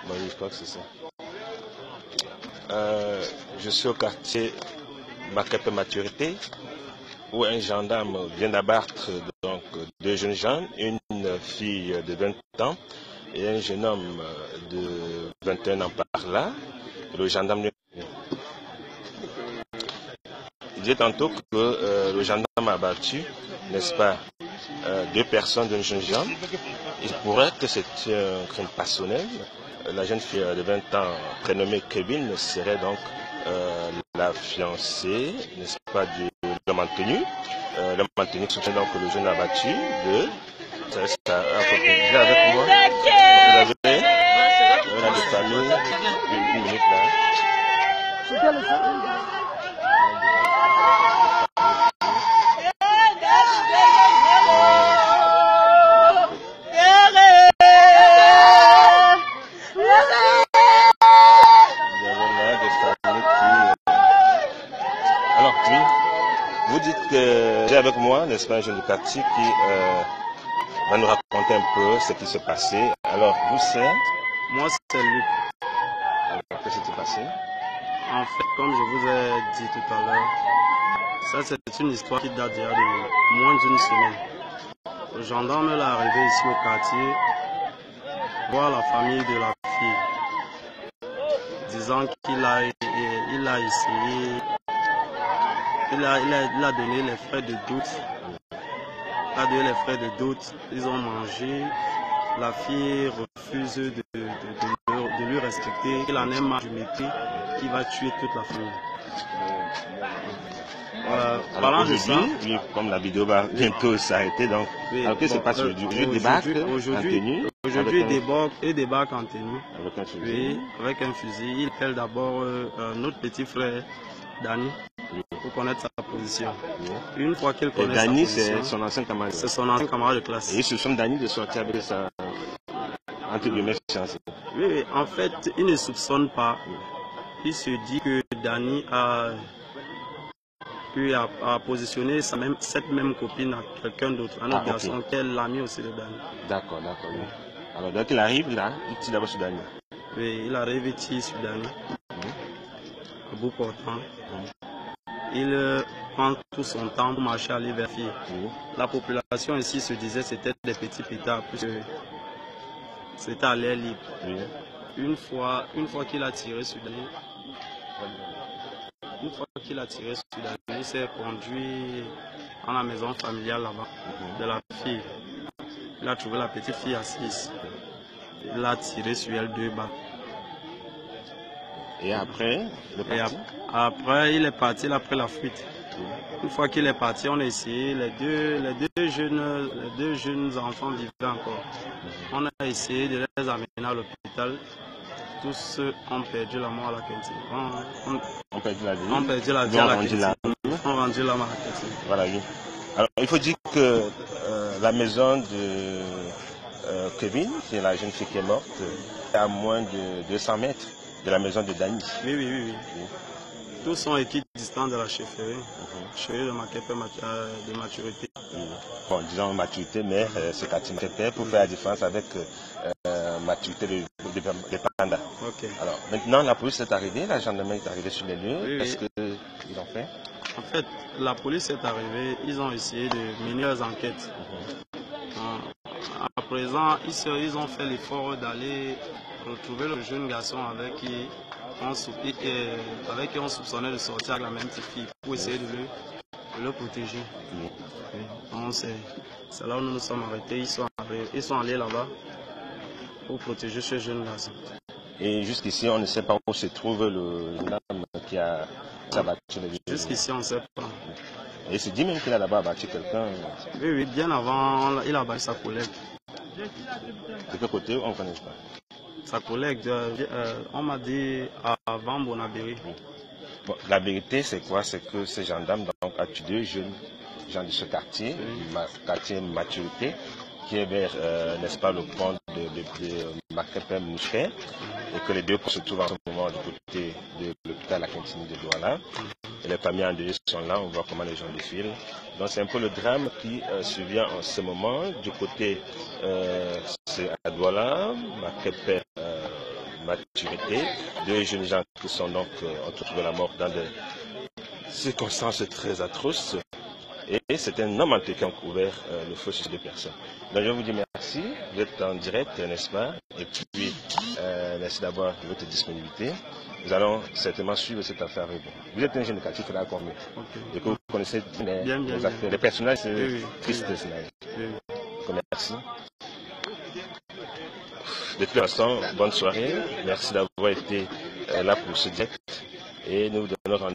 Bon, je crois que c'est ça. Je suis au quartier Makepe Maturité, où un gendarme vient d'abattre donc 2 jeunes gens, une fille de 20 ans et un jeune homme de 21 ans par là. Le gendarme il dit tantôt que le gendarme a abattu, n'est-ce pas, 2 personnes d'un jeune gens. Il pourrait que c'est un crime passionnel. La jeune fille de 20 ans, prénommée Kevin, serait donc la fiancée, n'est-ce pas, de l'homme maintenu. L'homme maintenu soutient donc que le jeune abattu de... Ça reste approprié avec moi. Vous avez la de famille, une minute là. Alors, oui, vous dites que j'ai avec moi, n'est-ce pas, un jeune du quartier qui va nous raconter un peu ce qui s'est passé. Alors, vous c'est? Moi, c'est Luc. Alors, qu'est-ce qui s'est passé? En fait, comme je vous ai dit tout à l'heure, ça c'est une histoire qui date déjà de moins d'une semaine. Le gendarme est arrivé ici au quartier voir la famille de la fille, disant qu'il a essayé, il a donné les frais de doute. Il a donné les frais de doute, ils ont mangé. La fille refuse de lui respecter. Il en est marre du mépris qui va tuer toute la famille. Alors aujourd'hui, comme la vidéo va bientôt s'arrêter, donc oui, alors qu'est-ce qui se passe aujourd'hui? Aujourd'hui, il débarque en tenue. Avec un fusil. Oui, avec un fusil. Il appelle d'abord notre petit frère, Dani, pour connaître sa position. Oui. Une fois qu'il connaît Dani, sa position, c'est son ancien camarade. C'est son ancien camarade de classe. Et il se soupçonne Dani de sortir avec sa entre guillemets fiancée. Oui, en fait, il ne soupçonne pas. Il se dit que Dani a positionné cette même copine à quelqu'un d'autre, un autre garçon, qui est l'ami aussi de Dani. D'accord, d'accord. Oui. Alors, dès qu'il arrive là, il tire d'abord sur Dani. Oui, il arrive, il tire sur Dani. À bout portant. Il prend tout son temps pour marcher aller vers fille. La population ici se disait que c'était des petits pétards, puisque c'était à l'air libre. Une fois qu'il a tiré sur Dani, il s'est conduit dans la maison familiale là-bas de la fille. Il a trouvé la petite fille assise. Il a tiré sur elle 2 balles. Et après, après, il est parti, il a pris la fuite. Une fois qu'il est parti, on a essayé, les deux jeunes enfants vivaient encore. On a essayé de les amener à l'hôpital. Tous ont perdu la mort à la cantine. On perdu la vie. On perdu la vie à la cantine. On rendu la mort à la cantine. Voilà, oui. Alors, il faut dire que la maison de Kevin, qui est la jeune fille qui est morte, est à moins de 200 mètres de la maison de Dani. Oui. Tous sont équidistants de la chefferie. Chefferie de Makepe de Maturité. Bon, disons Maturité, mais c'est quartier Makepe pour faire la différence avec Maturité de Panda. Alors, maintenant, la police est arrivée, la gendarmerie est arrivée sur les lieux. Qu'est-ce qu'ils ont fait? En fait, la police est arrivée, ils ont essayé de mener leurs enquêtes. À présent, ils ont fait l'effort d'aller retrouver le jeune garçon avec qui on soupçonnait de sortir avec la même petite fille pour essayer de le protéger. C'est là où nous nous sommes arrêtés. Ils sont allés là-bas pour protéger ce jeune garçon. Et jusqu'ici, on ne sait pas où se trouve le jeune homme qui a abattu les deux. Jusqu'ici, on ne sait pas. Et il se dit même qu'il a d'abord abattu quelqu'un. Oui, bien avant, il a abattu sa collègue. De quel côté, on ne connaît pas. Sa collègue, on m'a dit avant Bonabéry. Bon, la vérité, c'est quoi? C'est que ces gendarmes a tué 2 jeunes gens de ce quartier, quartier Maturité, qui est vers, n'est-ce pas, le pont de Makepem Mouché, et que les deux se trouvent en ce moment du côté de l'hôpital Akintini de Douala. Et les familles endeuillées sont là, on voit comment les gens défilent. Donc c'est un peu le drame qui survient en ce moment. Du côté, c'est à Douala, Makepem Maturité, deux jeunes gens qui sont donc ont trouvé la mort dans des circonstances très atroces. Et c'est un homme en tout cas qui a ouvert le feu sur deux personnes. Donc je vous dis merci, vous êtes en direct, n'est-ce pas? Et puis, merci d'avoir votre disponibilité. Nous allons certainement suivre cette affaire. Vous êtes un jeune de quartier qui est encore mieux. Okay. Et que vous connaissez les affaires. Les personnages, c'est triste. Merci. De toute façon, bonne soirée. Merci d'avoir été là pour ce direct. Et nous vous donnons rendez-vous.